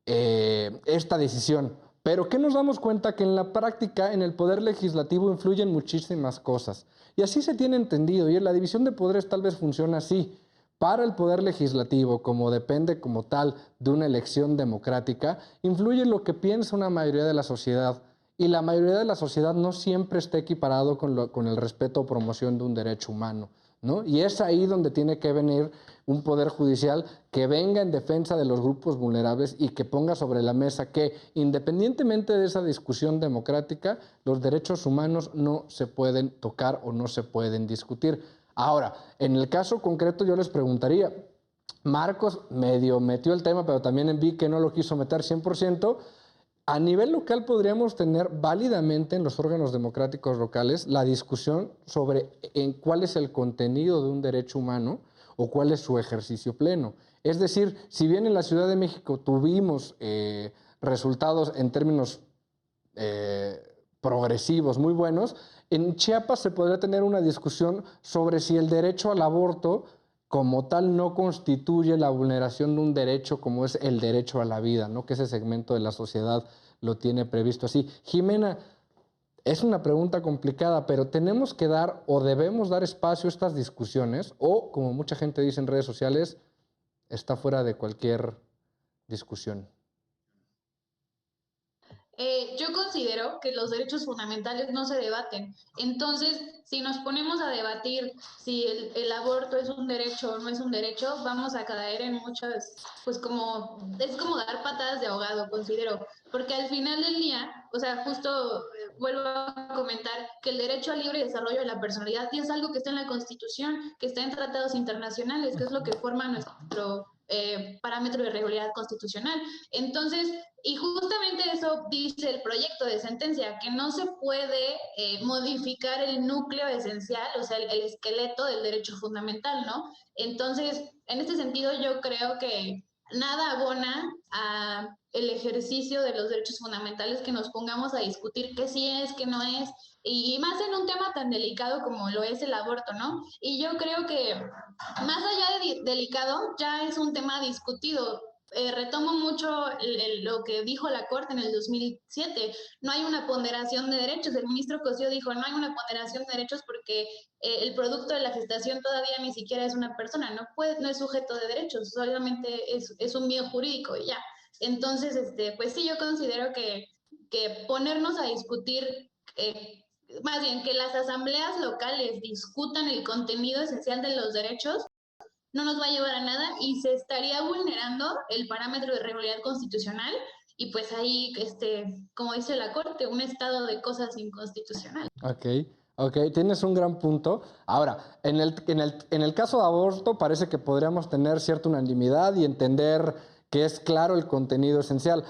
esta decisión. Pero ¿qué nos damos cuenta? Que en la práctica, en el poder legislativo influyen muchísimas cosas. Y así se tiene entendido. Y en la división de poderes tal vez funciona así. Para el poder legislativo, como depende como tal de una elección democrática, influye lo que piensa una mayoría de la sociedad. y la mayoría de la sociedad no siempre está equiparado con el respeto o promoción de un derecho humano, ¿no? Y es ahí donde tiene que venir un poder judicial que venga en defensa de los grupos vulnerables y que ponga sobre la mesa que, independientemente de esa discusión democrática, los derechos humanos no se pueden tocar o no se pueden discutir. Ahora, en el caso concreto yo les preguntaría, Marcos medio metió el tema, pero también vi que no lo quiso meter 100%. A nivel local podríamos tener válidamente en los órganos democráticos locales la discusión sobre cuál es el contenido de un derecho humano o cuál es su ejercicio pleno. Es decir, si bien en la Ciudad de México tuvimos resultados en términos progresivos muy buenos, en Chiapas se podría tener una discusión sobre si el derecho al aborto como tal no constituye la vulneración de un derecho como es el derecho a la vida, ¿no? Que ese segmento de la sociedad lo tiene previsto así. Jimena, es una pregunta complicada, pero tenemos que dar o debemos dar espacio a estas discusiones o, como mucha gente dice en redes sociales, está fuera de cualquier discusión. Yo considero que los derechos fundamentales no se debaten. Entonces, si nos ponemos a debatir si el aborto es un derecho o no es un derecho, vamos a caer en muchas, pues como, es como dar patadas de ahogado, considero. Porque al final del día, o sea, justo vuelvo a comentar que el derecho al libre desarrollo de la personalidad ya es algo que está en la Constitución, que está en tratados internacionales, que es lo que forma nuestro parámetro de regularidad constitucional. Entonces, y justamente eso dice el proyecto de sentencia, que no se puede modificar el núcleo esencial, o sea, el esqueleto del derecho fundamental, ¿no? Entonces, en este sentido, yo creo que nada abona a el ejercicio de los derechos fundamentales que nos pongamos a discutir qué sí es, qué no es, y más en un tema tan delicado como lo es el aborto, ¿no? Y yo creo que más allá de delicado, ya es un tema discutido. Retomo mucho lo que dijo la Corte en el 2007. No hay una ponderación de derechos. El ministro Cosío dijo, no hay una ponderación de derechos porque el producto de la gestación todavía ni siquiera es una persona, no es sujeto de derechos, solamente es un bien jurídico y ya. Entonces, pues sí, yo considero que ponernos a discutir, más bien que las asambleas locales discutan el contenido esencial de los derechos, no nos va a llevar a nada y se estaría vulnerando el parámetro de regularidad constitucional y pues ahí, como dice la Corte, un estado de cosas inconstitucional. Ok, tienes un gran punto. Ahora, en el caso de aborto parece que podríamos tener cierta unanimidad y entender que es claro el contenido esencial,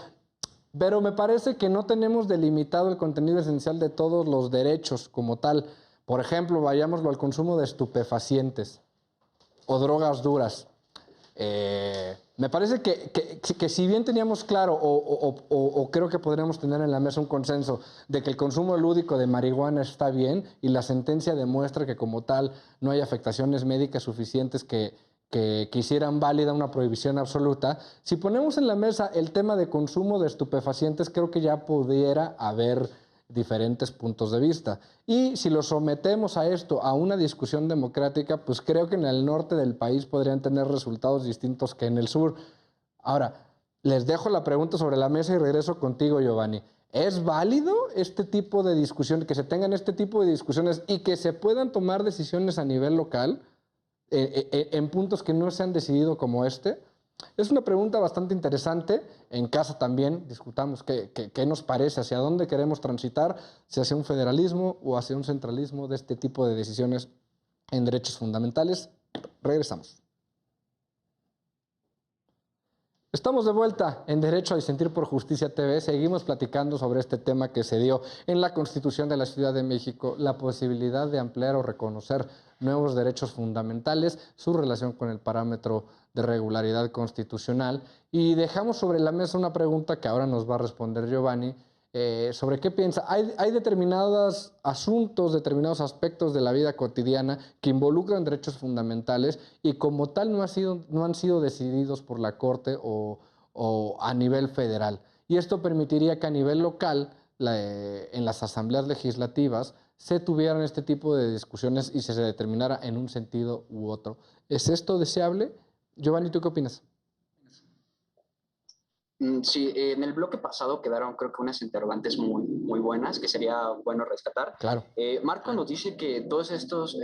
pero me parece que no tenemos delimitado el contenido esencial de todos los derechos como tal. Por ejemplo, vayámoslo al consumo de estupefacientes o drogas duras. Me parece que si bien teníamos claro o creo que podríamos tener en la mesa un consenso de que el consumo lúdico de marihuana está bien y la sentencia demuestra que como tal no hay afectaciones médicas suficientes que hicieran válida una prohibición absoluta, si ponemos en la mesa el tema de consumo de estupefacientes, creo que ya pudiera haber diferentes puntos de vista. Y si lo sometemos a esto, a una discusión democrática, pues creo que en el norte del país podrían tener resultados distintos que en el sur. Ahora, les dejo la pregunta sobre la mesa y regreso contigo, Giovanni. ¿Es válido este tipo de discusión, que se tengan este tipo de discusiones y que se puedan tomar decisiones a nivel local en puntos que no se han decidido como este? Es una pregunta bastante interesante. En casa también discutamos qué nos parece, hacia dónde queremos transitar, si hacia un federalismo o hacia un centralismo de este tipo de decisiones en derechos fundamentales. Regresamos. Estamos de vuelta en Derecho a Disentir por Justicia TV. Seguimos platicando sobre este tema que se dio en la Constitución de la Ciudad de México, la posibilidad de ampliar o reconocer nuevos derechos fundamentales, su relación con el parámetro de regularidad constitucional. Y dejamos sobre la mesa una pregunta que ahora nos va a responder Giovanni, sobre qué piensa. Hay determinados asuntos, determinados aspectos de la vida cotidiana que involucran derechos fundamentales y como tal no han sido decididos por la Corte o a nivel federal. Y esto permitiría que a nivel local, en las asambleas legislativas, se tuvieran este tipo de discusiones y se determinara en un sentido u otro. ¿Es esto deseable? Giovanni, ¿tú qué opinas? Sí, en el bloque pasado quedaron creo que unas interrogantes muy, muy buenas que sería bueno rescatar. Claro. Marco nos dice que todos estos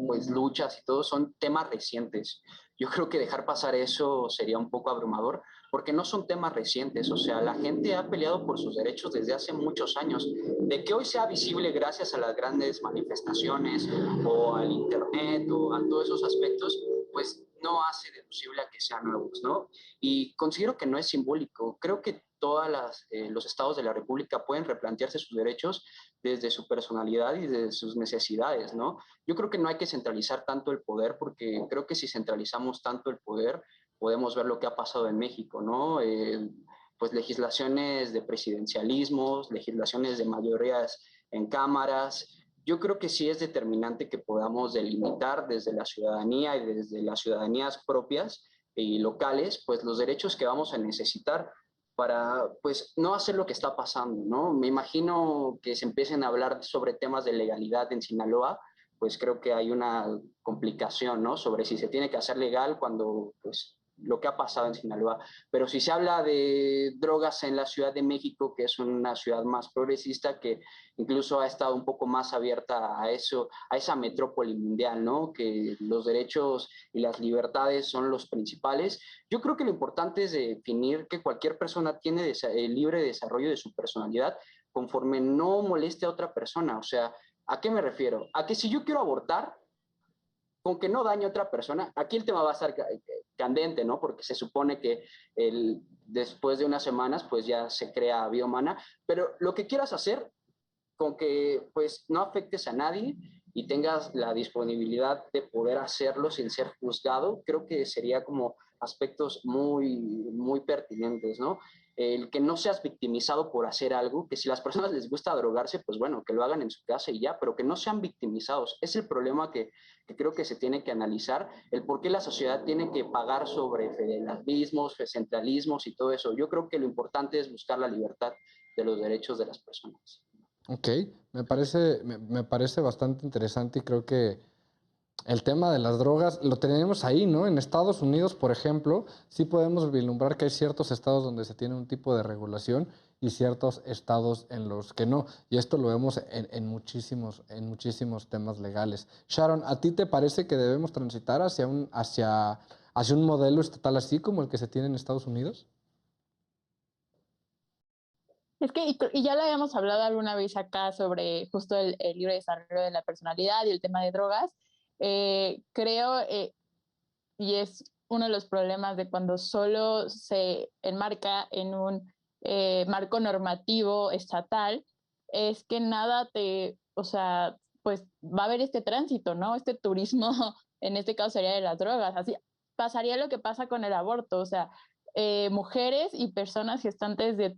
pues luchas y todo son temas recientes. Yo creo que dejar pasar eso sería un poco abrumador, porque no son temas recientes, o sea, la gente ha peleado por sus derechos desde hace muchos años. De que hoy sea visible gracias a las grandes manifestaciones o al internet o a todos esos aspectos, pues no hace deducible a que sean nuevos, ¿no? Y considero que no es simbólico. Creo que todos los estados de la República pueden replantearse sus derechos desde su personalidad y desde sus necesidades, ¿no? Yo creo que no hay que centralizar tanto el poder, porque creo que si centralizamos tanto el poder, podemos ver lo que ha pasado en México, ¿no? Pues legislaciones de presidencialismos, legislaciones de mayorías en cámaras. Yo creo que sí es determinante que podamos delimitar desde la ciudadanía y desde las ciudadanías propias y locales, pues los derechos que vamos a necesitar para, pues, no hacer lo que está pasando, ¿no? Me imagino que se empiecen a hablar sobre temas de legalidad en Sinaloa, pues creo que hay una complicación, ¿no? Sobre si se tiene que hacer legal cuando, pues, lo que ha pasado en Sinaloa. Pero si se habla de drogas en la Ciudad de México, que es una ciudad más progresista, que incluso ha estado un poco más abierta a eso, a esa metrópoli mundial, ¿no? Que los derechos y las libertades son los principales. Yo creo que lo importante es definir que cualquier persona tiene el libre desarrollo de su personalidad conforme no moleste a otra persona. O sea, ¿a qué me refiero? A que si yo quiero abortar, con que no dañe a otra persona, aquí el tema va a estar candente, ¿no? Porque se supone que después de unas semanas, pues ya se crea vida humana, pero lo que quieras hacer, con que pues no afectes a nadie y tengas la disponibilidad de poder hacerlo sin ser juzgado, creo que sería como aspectos muy pertinentes, ¿no? El que no seas victimizado por hacer algo, que si a las personas les gusta drogarse, pues bueno, que lo hagan en su casa y ya, pero que no sean victimizados. Es el problema que creo que se tiene que analizar, el por qué la sociedad tiene que pagar sobre federalismos, centralismos y todo eso. Yo creo que lo importante es buscar la libertad de los derechos de las personas. Ok, me parece bastante interesante y creo que el tema de las drogas lo tenemos ahí, ¿no? En Estados Unidos, por ejemplo, sí podemos vislumbrar que hay ciertos estados donde se tiene un tipo de regulación y ciertos estados en los que no. Y esto lo vemos en muchísimos temas legales. Sharon, ¿a ti te parece que debemos transitar hacia un modelo estatal así como el que se tiene en Estados Unidos? Es que, y ya lo habíamos hablado alguna vez acá sobre justo el libre desarrollo de la personalidad y el tema de drogas. Creo, y es uno de los problemas de cuando solo se enmarca en un marco normativo estatal, es que nada o sea, pues va a haber este tránsito, ¿no? Este turismo, en este caso sería de las drogas. Así pasaría lo que pasa con el aborto, o sea, mujeres y personas gestantes de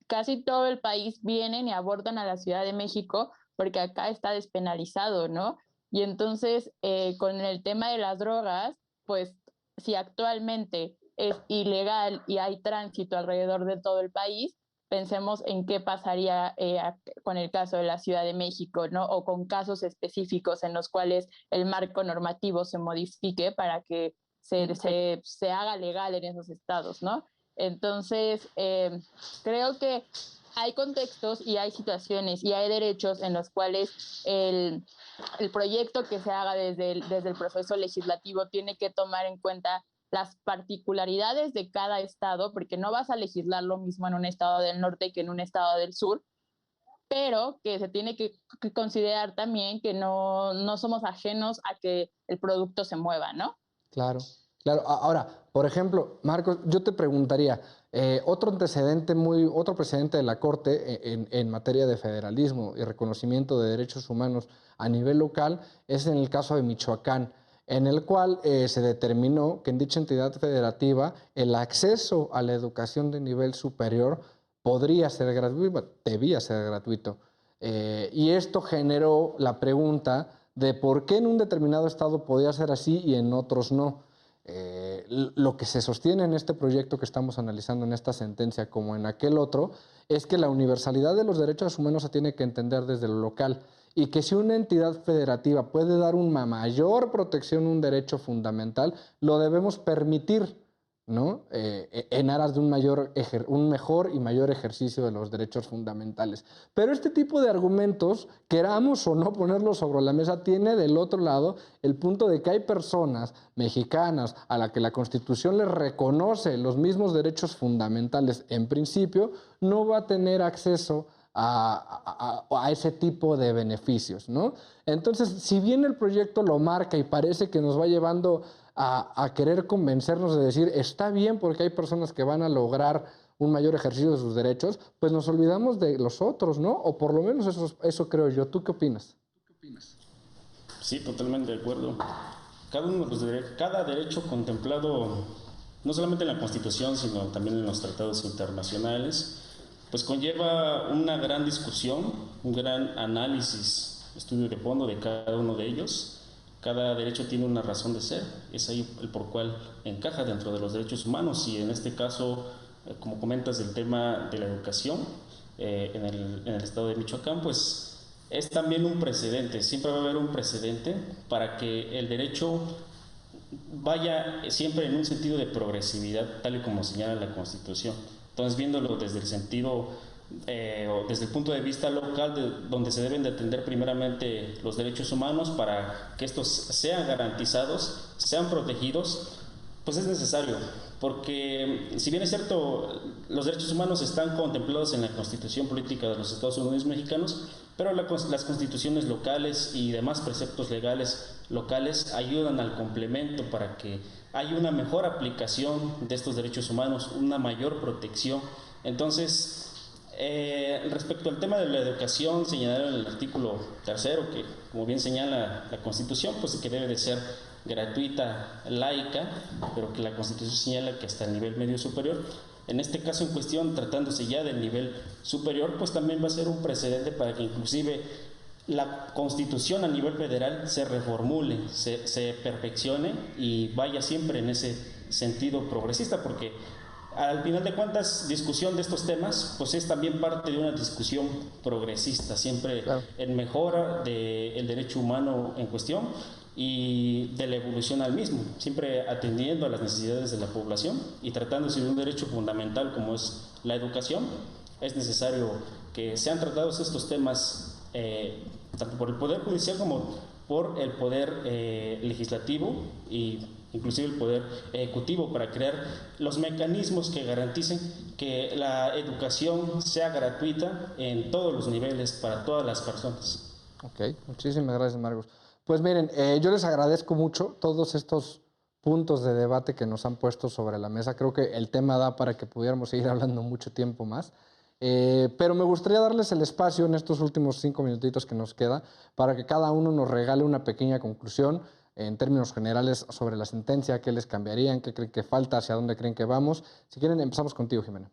casi todo el país vienen y abordan a la Ciudad de México porque acá está despenalizado, ¿no? Y entonces, con el tema de las drogas, pues si actualmente es ilegal y hay tránsito alrededor de todo el país, pensemos en qué pasaría con el caso de la Ciudad de México, ¿no? O con casos específicos en los cuales el marco normativo se modifique para que se haga legal en esos estados, ¿no? Entonces, creo que hay contextos y hay situaciones y hay derechos en los cuales el proyecto que se haga desde el proceso legislativo tiene que tomar en cuenta las particularidades de cada estado, porque no vas a legislar lo mismo en un estado del norte que en un estado del sur, pero que se tiene que considerar también que no somos ajenos a que el producto se mueva, ¿no? Claro, claro. Ahora, por ejemplo, Marcos, yo te preguntaría, otro precedente de la Corte en materia de federalismo y reconocimiento de derechos humanos a nivel local es en el caso de Michoacán, en el cual se determinó que en dicha entidad federativa el acceso a la educación de nivel superior podría ser gratuito, debía ser gratuito. Y esto generó la pregunta de por qué en un determinado estado podía ser así y en otros no. Lo que se sostiene en este proyecto que estamos analizando, en esta sentencia, como en aquel otro, es que la universalidad de los derechos humanos se tiene que entender desde lo local y que si una entidad federativa puede dar una mayor protección a un derecho fundamental, lo debemos permitir. ¿no? En aras de un mejor y mayor ejercicio de los derechos fundamentales. Pero este tipo de argumentos, queramos o no ponerlos sobre la mesa, tiene del otro lado el punto de que hay personas mexicanas a las que la Constitución les reconoce los mismos derechos fundamentales en principio, no va a tener acceso a ese tipo de beneficios, ¿no? Entonces, si bien el proyecto lo marca y parece que nos va llevando a querer convencernos de decir, está bien porque hay personas que van a lograr un mayor ejercicio de sus derechos, pues nos olvidamos de los otros, ¿no? O por lo menos eso creo yo. ¿Tú qué opinas? Sí, totalmente de acuerdo. Cada derecho contemplado, no solamente en la Constitución, sino también en los tratados internacionales, pues conlleva una gran discusión, un gran análisis, estudio de fondo de cada uno de ellos. Cada derecho tiene una razón de ser, es ahí el por cual encaja dentro de los derechos humanos, y en este caso, como comentas del tema de la educación en el estado de Michoacán, pues es también un precedente, siempre va a haber un precedente para que el derecho vaya siempre en un sentido de progresividad, tal y como señala la Constitución. Entonces, viéndolo desde el sentido o desde el punto de vista local, donde se deben de atender primeramente los derechos humanos para que estos sean garantizados, sean protegidos, pues es necesario, porque si bien es cierto, los derechos humanos están contemplados en la Constitución Política de los Estados Unidos Mexicanos, pero las constituciones locales y demás preceptos legales locales ayudan al complemento para que haya una mejor aplicación de estos derechos humanos, una mayor protección. Entonces, respecto al tema de la educación, señalaron en el artículo 3º que, como bien señala la Constitución, pues que debe de ser gratuita, laica, pero que la Constitución señala que hasta el nivel medio superior. En este caso en cuestión, tratándose ya del nivel superior, pues también va a ser un precedente para que inclusive la Constitución a nivel federal se reformule, se perfeccione y vaya siempre en ese sentido progresista, porque al final de cuentas, discusión de estos temas, pues es también parte de una discusión progresista, siempre en mejora del derecho humano en cuestión y de la evolución al mismo, siempre atendiendo a las necesidades de la población y tratándose de un derecho fundamental como es la educación. Es necesario que sean tratados estos temas tanto por el Poder Judicial como por el Poder Legislativo y inclusive el Poder Ejecutivo, para crear los mecanismos que garanticen que la educación sea gratuita en todos los niveles para todas las personas. Ok, muchísimas gracias, Marcos. Pues miren, yo les agradezco mucho todos estos puntos de debate que nos han puesto sobre la mesa. Creo que el tema da para que pudiéramos seguir hablando mucho tiempo más. Pero me gustaría darles el espacio en estos últimos 5 minutitos que nos queda para que cada uno nos regale una pequeña conclusión en términos generales sobre la sentencia, qué les cambiarían, qué creen que falta, hacia dónde creen que vamos. Si quieren, empezamos contigo, Jimena.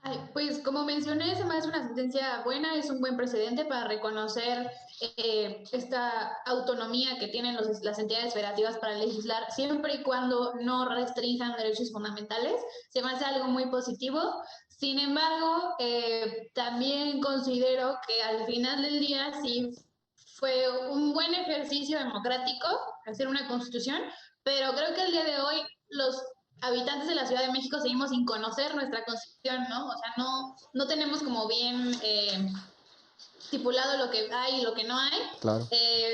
Ay, pues como mencioné, se me hace una sentencia buena, es un buen precedente para reconocer esta autonomía que tienen las entidades federativas para legislar, siempre y cuando no restrinjan derechos fundamentales. Se me hace algo muy positivo. Sin embargo, también considero que al final del día sí fue un buen ejercicio democrático hacer una constitución, pero creo que el día de hoy los habitantes de la Ciudad de México seguimos sin conocer nuestra constitución, ¿no? O sea, no tenemos como bien estipulado lo que hay y lo que no hay. Claro.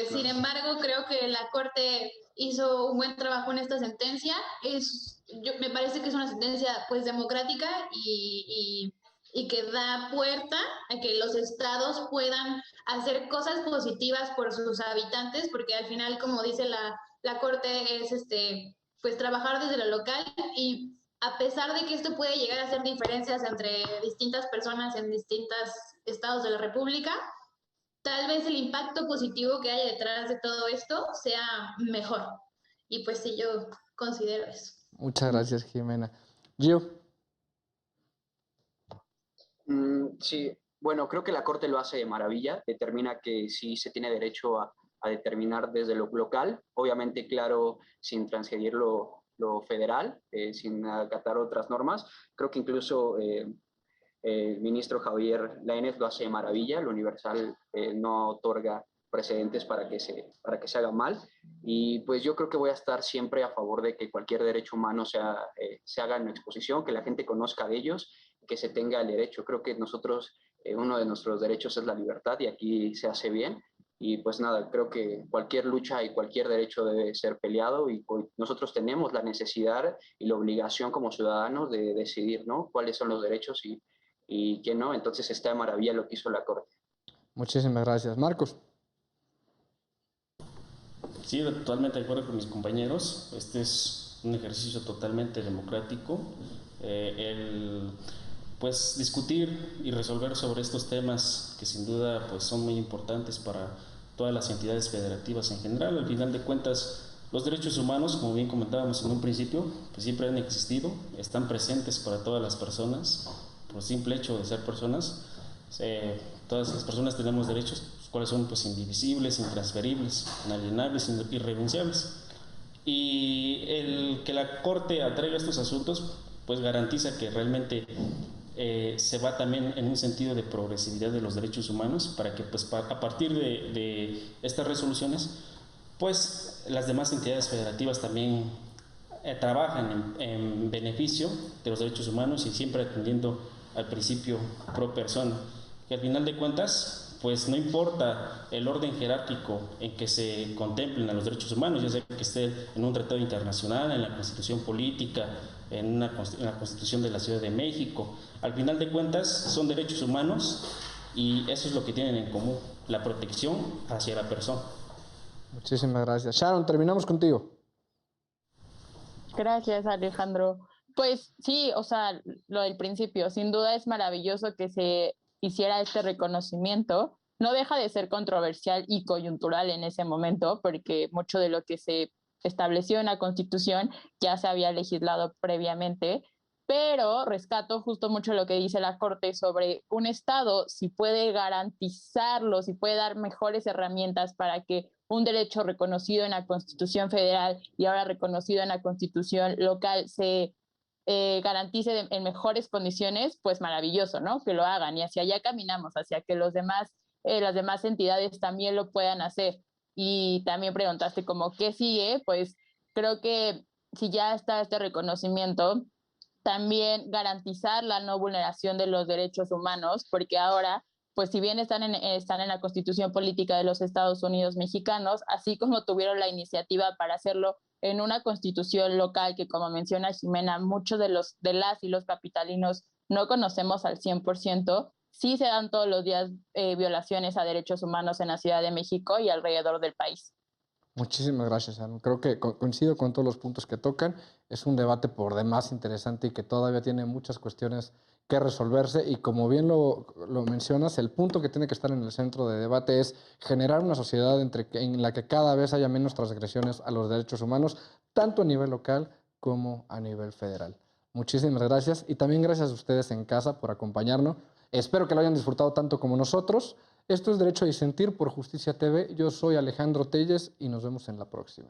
Sin embargo, creo que la Corte hizo un buen trabajo en esta sentencia. Me parece que es una sentencia pues democrática y que da puerta a que los estados puedan hacer cosas positivas por sus habitantes, porque al final, como dice la Corte, es pues trabajar desde lo local, y a pesar de que esto puede llegar a hacer diferencias entre distintas personas en distintos estados de la República, tal vez el impacto positivo que haya detrás de todo esto sea mejor. Y pues sí, yo considero eso. Muchas gracias, Jimena. Gio. Sí, bueno, creo que la Corte lo hace de maravilla, determina que sí se tiene derecho a determinar desde lo local, obviamente, claro, sin transgredir lo federal, sin acatar otras normas. Creo que incluso el ministro Javier Lainez lo hace de maravilla, lo universal no otorga precedentes para que se haga mal. Y pues yo creo que voy a estar siempre a favor de que cualquier derecho humano se haga en exposición, que la gente conozca de ellos, que se tenga el derecho. Creo que nosotros, uno de nuestros derechos es la libertad y aquí se hace bien. Y pues nada, creo que cualquier lucha y cualquier derecho debe ser peleado y pues, nosotros tenemos la necesidad y la obligación como ciudadanos de decidir, ¿no? Cuáles son los derechos y quién no. Entonces está de maravilla lo que hizo la Corte. Muchísimas gracias. Marcos. Sí, totalmente de acuerdo con mis compañeros. Este es un ejercicio totalmente democrático. El pues discutir y resolver sobre estos temas que sin duda pues son muy importantes para todas las entidades federativas en general. Al final de cuentas, los derechos humanos, como bien comentábamos en un principio, pues siempre han existido, están presentes para todas las personas, por simple hecho de ser personas. Todas las personas tenemos derechos, los cuales son pues indivisibles, intransferibles, inalienables, irrenunciables. Y el que la Corte atraiga estos asuntos pues garantiza que realmente se va también en un sentido de progresividad de los derechos humanos para que pues a partir de estas resoluciones pues las demás entidades federativas también trabajan en beneficio de los derechos humanos y siempre atendiendo al principio pro persona, que al final de cuentas pues no importa el orden jerárquico en que se contemplen a los derechos humanos, ya sea que esté en un tratado internacional, en la constitución política, en la constitución de la Ciudad de México, al final de cuentas son derechos humanos y eso es lo que tienen en común, la protección hacia la persona. Muchísimas gracias. Sharon, terminamos contigo. Gracias, Alejandro. Pues sí, o sea, lo del principio, sin duda es maravilloso que se hiciera este reconocimiento. No deja de ser controversial y coyuntural en ese momento, porque mucho de lo que se estableció en la Constitución ya se había legislado previamente, pero rescato justo mucho lo que dice la Corte sobre un Estado, si puede garantizarlo, si puede dar mejores herramientas para que un derecho reconocido en la Constitución federal y ahora reconocido en la Constitución local se garantice en mejores condiciones, pues maravilloso, ¿no? Que lo hagan y hacia allá caminamos, hacia que las demás entidades también lo puedan hacer. Y también preguntaste como, ¿qué sigue? Pues creo que si ya está este reconocimiento, también garantizar la no vulneración de los derechos humanos, porque ahora, pues si bien están en la Constitución Política de los Estados Unidos Mexicanos, así como tuvieron la iniciativa para hacerlo en una constitución local que, como menciona Ximena, muchos de las y los capitalinos no conocemos al 100%, sí se dan todos los días violaciones a derechos humanos en la Ciudad de México y alrededor del país. Muchísimas gracias, Aaron. Creo que coincido con todos los puntos que tocan. Es un debate por demás interesante y que todavía tiene muchas cuestiones que resolverse. Y como bien lo mencionas, el punto que tiene que estar en el centro de debate es generar una sociedad en la que cada vez haya menos transgresiones a los derechos humanos, tanto a nivel local como a nivel federal. Muchísimas gracias y también gracias a ustedes en casa por acompañarnos. Espero que lo hayan disfrutado tanto como nosotros. Esto es Derecho a Disentir por Justicia TV. Yo soy Alejandro Telles y nos vemos en la próxima.